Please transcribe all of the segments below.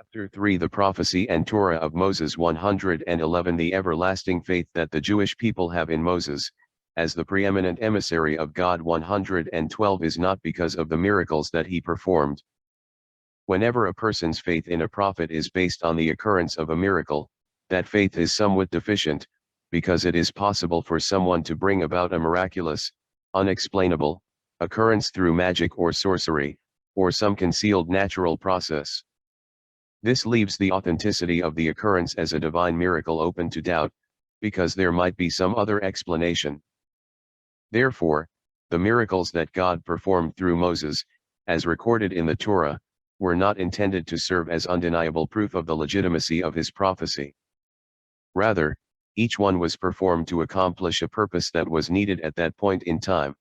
Chapter 3 The Prophecy and Torah of Moses 111 The everlasting faith that the Jewish people have in Moses, as the preeminent emissary of God 112 is not because of the miracles that he performed. Whenever a person's faith in a prophet is based on the occurrence of a miracle, that faith is somewhat deficient, because it is possible for someone to bring about a miraculous, unexplainable, occurrence through magic or sorcery, or some concealed natural process. This leaves the authenticity of the occurrence as a divine miracle open to doubt, because there might be some other explanation. Therefore, the miracles that God performed through Moses, as recorded in the Torah, were not intended to serve as undeniable proof of the legitimacy of his prophecy. Rather, each one was performed to accomplish a purpose that was needed at that point in time.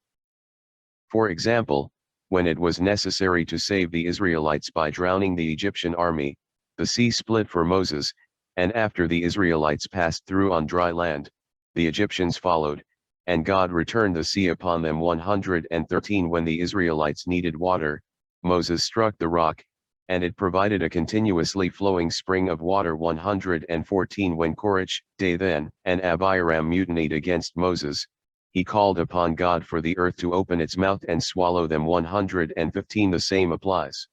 For example, when it was necessary to save the Israelites by drowning the Egyptian army, the sea split for Moses, and after the Israelites passed through on dry land, the Egyptians followed, and God returned the sea upon them. 113 When the Israelites needed water, Moses struck the rock, and it provided a continuously flowing spring of water. 114 When Korach, Dathan, and Abiram mutinied against Moses, he called upon God for the earth to open its mouth and swallow them. 115 The same applies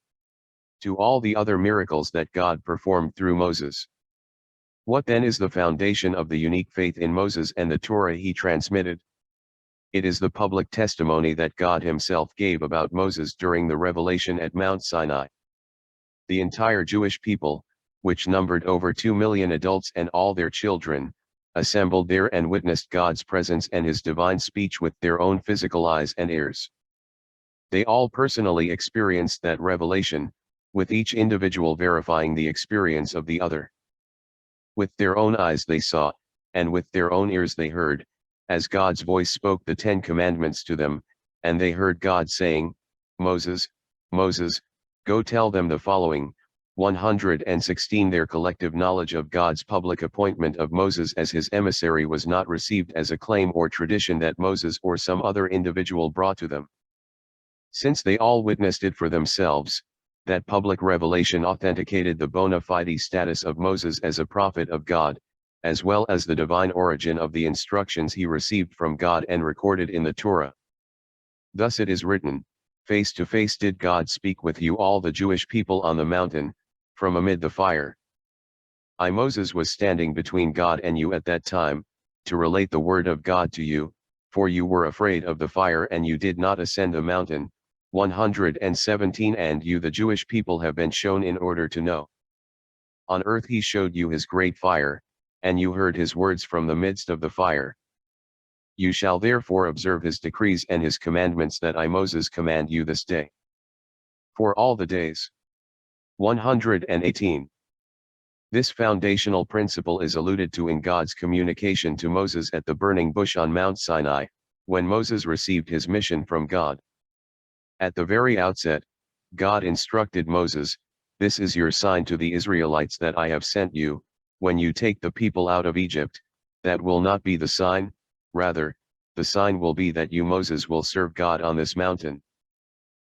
to all the other miracles that God performed through Moses. What then is the foundation of the unique faith in Moses and the Torah he transmitted? It is the public testimony that God himself gave about Moses during the revelation at Mount Sinai. The entire Jewish people, which numbered over 2 million adults and all their children, assembled there and witnessed God's presence and his divine speech with their own physical eyes and ears. They all personally experienced that revelation, with each individual verifying the experience of the other. With their own eyes they saw, and with their own ears they heard, as God's voice spoke the 10 commandments to them, and they heard God saying, "Moses, Moses, go tell them the following." 116 Their collective knowledge of God's public appointment of Moses as his emissary was not received as a claim or tradition that Moses or some other individual brought to them. Since they all witnessed it for themselves, that public revelation authenticated the bona fide status of Moses as a prophet of God, as well as the divine origin of the instructions he received from God and recorded in the Torah. Thus it is written, "Face to face did God speak with you, all the Jewish people on the mountain, from amid the fire. I Moses was standing between God and you at that time, to relate the word of God to you, for you were afraid of the fire and you did not ascend the mountain." 117 And you the Jewish people have been shown in order to know. On earth he showed you his great fire, and you heard his words from the midst of the fire. You shall therefore observe his decrees and his commandments that I Moses command you this day, for all the days. 118. This foundational principle is alluded to in God's communication to Moses at the burning bush on Mount Sinai, when Moses received his mission from God. At the very outset, God instructed Moses, "This is your sign to the Israelites that I have sent you, when you take the people out of Egypt." That will not be the sign, rather, the sign will be that you Moses will serve God on this mountain.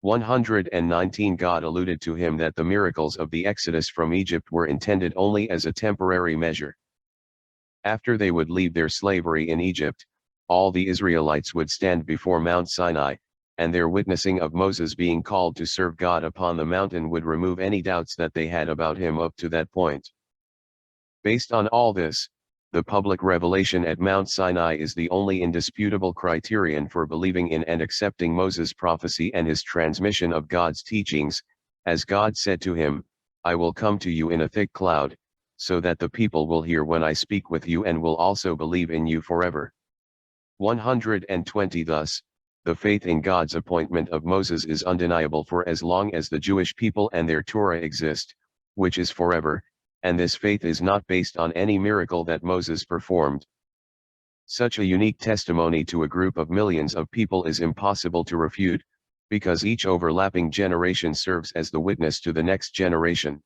119 God alluded to him that the miracles of the Exodus from Egypt were intended only as a temporary measure. After they would leave their slavery in Egypt, all the Israelites would stand before Mount Sinai, and their witnessing of Moses being called to serve God upon the mountain would remove any doubts that they had about him up to that point. Based on all this, the public revelation at Mount Sinai is the only indisputable criterion for believing in and accepting Moses' prophecy and his transmission of God's teachings, as God said to him, "I will come to you in a thick cloud, so that the people will hear when I speak with you and will also believe in you forever." 120 Thus, the faith in God's appointment of Moses is undeniable for as long as the Jewish people and their Torah exist, which is forever, and this faith is not based on any miracle that Moses performed. Such a unique testimony to a group of millions of people is impossible to refute, because each overlapping generation serves as the witness to the next generation.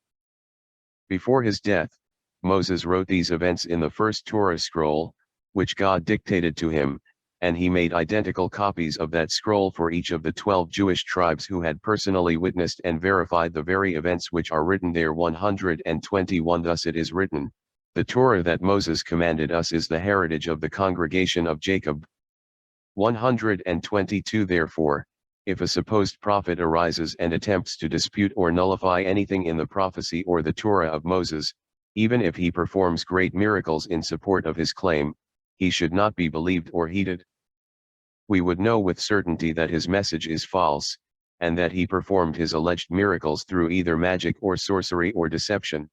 Before his death, Moses wrote these events in the first Torah scroll, which God dictated to him, and he made identical copies of that scroll for each of the 12 Jewish tribes who had personally witnessed and verified the very events which are written there. 121 Thus it is written, the Torah that Moses commanded us is the heritage of the congregation of Jacob. 122 Therefore, if a supposed prophet arises and attempts to dispute or nullify anything in the prophecy or the Torah of Moses, even if he performs great miracles in support of his claim, he should not be believed or heeded. We would know with certainty that his message is false, and that he performed his alleged miracles through either magic or sorcery or deception.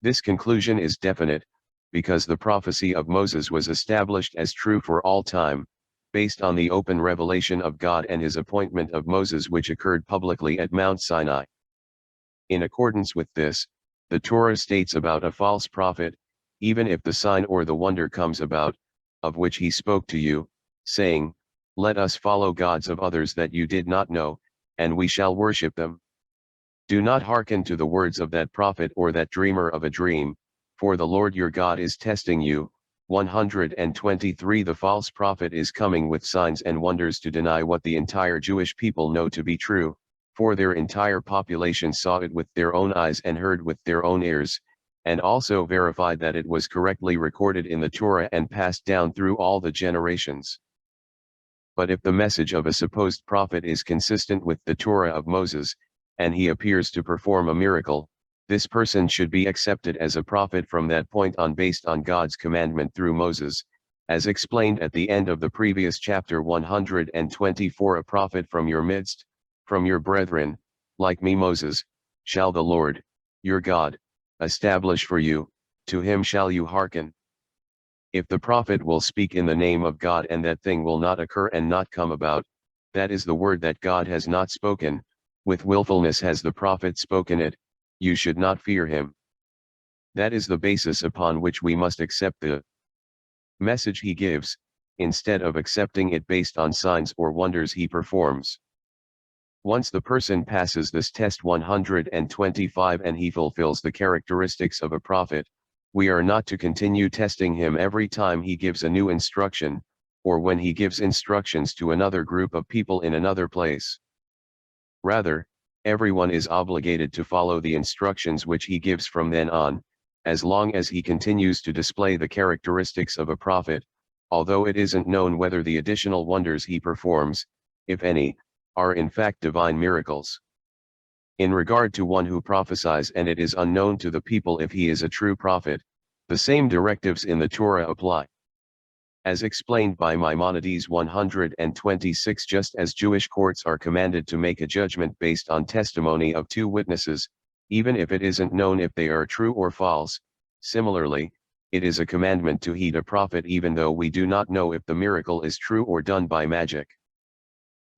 This conclusion is definite, because the prophecy of Moses was established as true for all time, based on the open revelation of God and his appointment of Moses which occurred publicly at Mount Sinai. In accordance with this, the Torah states about a false prophet, even if the sign or the wonder comes about, of which he spoke to you, saying, let us follow gods of others that you did not know, and we shall worship them. Do not hearken to the words of that prophet or that dreamer of a dream, for the Lord your God is testing you. 123 The false prophet is coming with signs and wonders to deny what the entire Jewish people know to be true, for their entire population saw it with their own eyes and heard with their own ears, and also verified that it was correctly recorded in the Torah and passed down through all the generations. But if the message of a supposed prophet is consistent with the Torah of Moses, and he appears to perform a miracle, this person should be accepted as a prophet from that point on based on God's commandment through Moses, as explained at the end of the previous chapter. 124 A prophet from your midst, from your brethren, like me Moses, shall the Lord, your God, establish for you, to him shall you hearken. If the prophet will speak in the name of God and that thing will not occur and not come about, that is the word that God has not spoken, with willfulness has the prophet spoken it, you should not fear him. That is the basis upon which we must accept the message he gives, instead of accepting it based on signs or wonders he performs. Once the person passes this test 125 and he fulfills the characteristics of a prophet, we are not to continue testing him every time he gives a new instruction, or when he gives instructions to another group of people in another place. Rather, everyone is obligated to follow the instructions which he gives from then on, as long as he continues to display the characteristics of a prophet, although it isn't known whether the additional wonders he performs, if any, are in fact divine miracles. In regard to one who prophesies and it is unknown to the people if he is a true prophet, the same directives in the Torah apply. As explained by Maimonides 126 Just as Jewish courts are commanded to make a judgment based on testimony of two witnesses, even if it isn't known if they are true or false, similarly, it is a commandment to heed a prophet even though we do not know if the miracle is true or done by magic.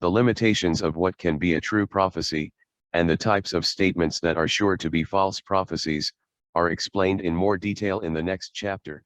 The limitations of what can be a true prophecy, and the types of statements that are sure to be false prophecies, are explained in more detail in the next chapter.